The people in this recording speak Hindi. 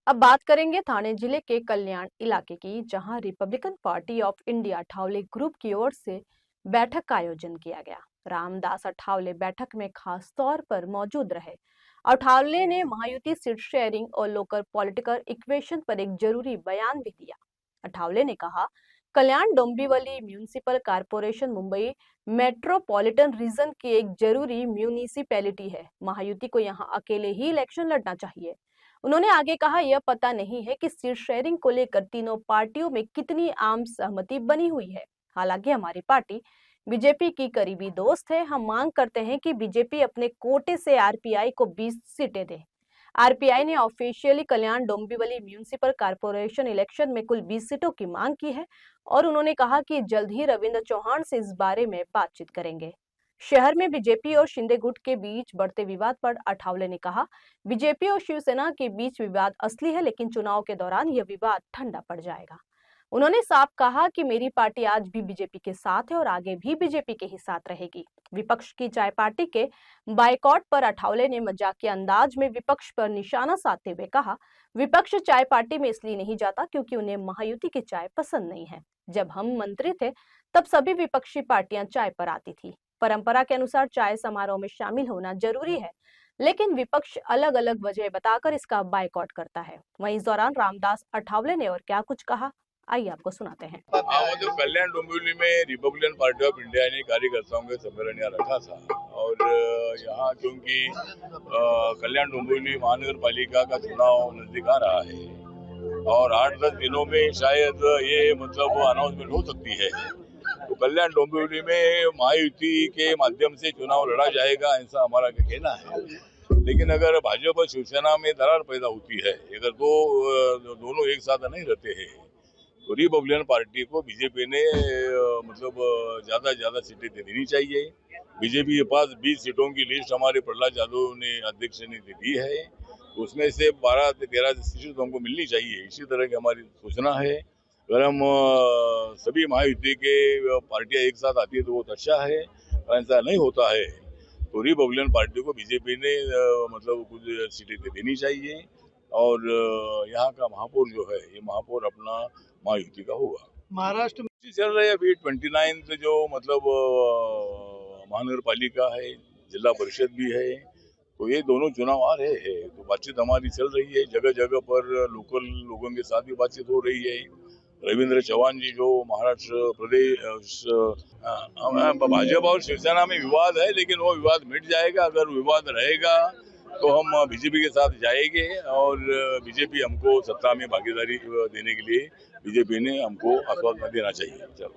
अब बात करेंगे थाने जिले के कल्याण इलाके की, जहां Republican party of India Athawale group की ओर से बैठक का आयोजन किया गया। रामदास अठावले बैठक में खास तौर पर मौजूद रहे। अठावले ने महायुति सीट शेयरिंग और लोकल पॉलिटिकल इक्वेशन पर एक जरूरी बयान भी दिया। अठावले ने कहा, Kalyan Dombivli municipal corporation Mumbai metropolitan region की एक जरूरी म्यूनिसिपैलिटी है। महायुति को यहां अकेले ही इलेक्शन लड़ना चाहिए। उन्होंने आगे कहा, यह पता नहीं है कि सीट शेयरिंग को लेकर तीनों पार्टियों में कितनी आम सहमति बनी हुई है। हालांकि हमारी पार्टी बीजेपी की करीबी दोस्त है। हम मांग करते हैं कि बीजेपी अपने कोटे से आरपीआई को 20 सीटें दे। आरपीआई ने ऑफिशियली कल्याण डोंबिवली म्यूनिसिपल कारपोरेशन इलेक्शन में कुल 20 सीटों की मांग की है और उन्होंने कहा कि जल्द ही रविंद्र चौहान से इस बारे में बातचीत करेंगे। शहर में बीजेपी और शिंदे गुट के बीच बढ़ते विवाद पर अठावले ने कहा, बीजेपी और शिवसेना के बीच विवाद असली है, लेकिन चुनाव के दौरान यह विवाद ठंडा पड़ जाएगा। उन्होंने साफ कहा कि मेरी पार्टी आज भी बीजेपी के साथ है और आगे भी बीजेपी के ही साथ रहेगी। विपक्ष की चाय पार्टी के बायकॉट पर अठावले ने मजाकिया अंदाज में विपक्ष पर निशाना साधते हुए कहा, विपक्ष चाय पार्टी में इसलिए नहीं जाता क्योंकि उन्हें महायुति की चाय पसंद नहीं है। जब हम मंत्री थे तब सभी विपक्षी पार्टियां चाय पर आती थी। परंपरा के अनुसार चाय समारोह में शामिल होना जरूरी है, लेकिन विपक्ष अलग अलग वजह बताकर इसका बायकॉट करता है। वहीं इस दौरान रामदास अठावले ने और क्या कुछ कहा, आइए आपको सुनाते हैं। तो कल्याण डोंबिवली में रिपब्लिकन पार्टी ऑफ इंडिया ने कार्यकर्ताओं के सम्मेलन यहाँ रखा था और यहाँ क्योंकि कल्याण डोंबिवली महानगर पालिका का चुनाव नजदीक आ रहा है और 8-10 दिनों में शायद ये मतलब अनाउंसमेंट हो सकती है, तो कल्याण डोंबिवली में महायुति के माध्यम से चुनाव लड़ा जाएगा, ऐसा हमारा कहना है। लेकिन अगर भाजपा और शिवसेना में दरार पैदा होती है, अगर दोनों एक साथ नहीं रहते हैं, तो रिपब्लिकन पार्टी को बीजेपी ने मतलब ज्यादा सीटें देनी चाहिए। बीजेपी के पास 20 सीटों की लिस्ट हमारे प्रहलाद यादव ने अध्यक्ष ने दी है, उसमें से 12 से 13 सीटें तो हमको मिलनी चाहिए। इसी तरह की हमारी सूचना है। अगर हम सभी महायुति के पार्टियां एक साथ आती है तो बहुत अच्छा है, ऐसा नहीं होता है तो रिपब्लिकन पार्टी को बीजेपी ने मतलब कुछ सीटें देनी चाहिए और यहाँ का महापौर जो है, ये महापौर अपना महायुति का होगा। महाराष्ट्र में चल रही है अभी 29 जो मतलब महानगर पालिका है, जिला परिषद भी है, तो ये दोनों चुनाव आ रहे हैं, तो बातचीत हमारी चल रही है। जगह जगह पर लोकल लोगों के साथ भी बातचीत हो रही है। रविंद्र चौहान जी जो महाराष्ट्र प्रदेश भाजपा और शिवसेना में विवाद है, लेकिन वो विवाद मिट जाएगा। अगर विवाद रहेगा तो हम बीजेपी के साथ जाएंगे और बीजेपी हमको सत्ता में भागीदारी देने के लिए बीजेपी ने हमको आश्वासन देना चाहिए। चलो।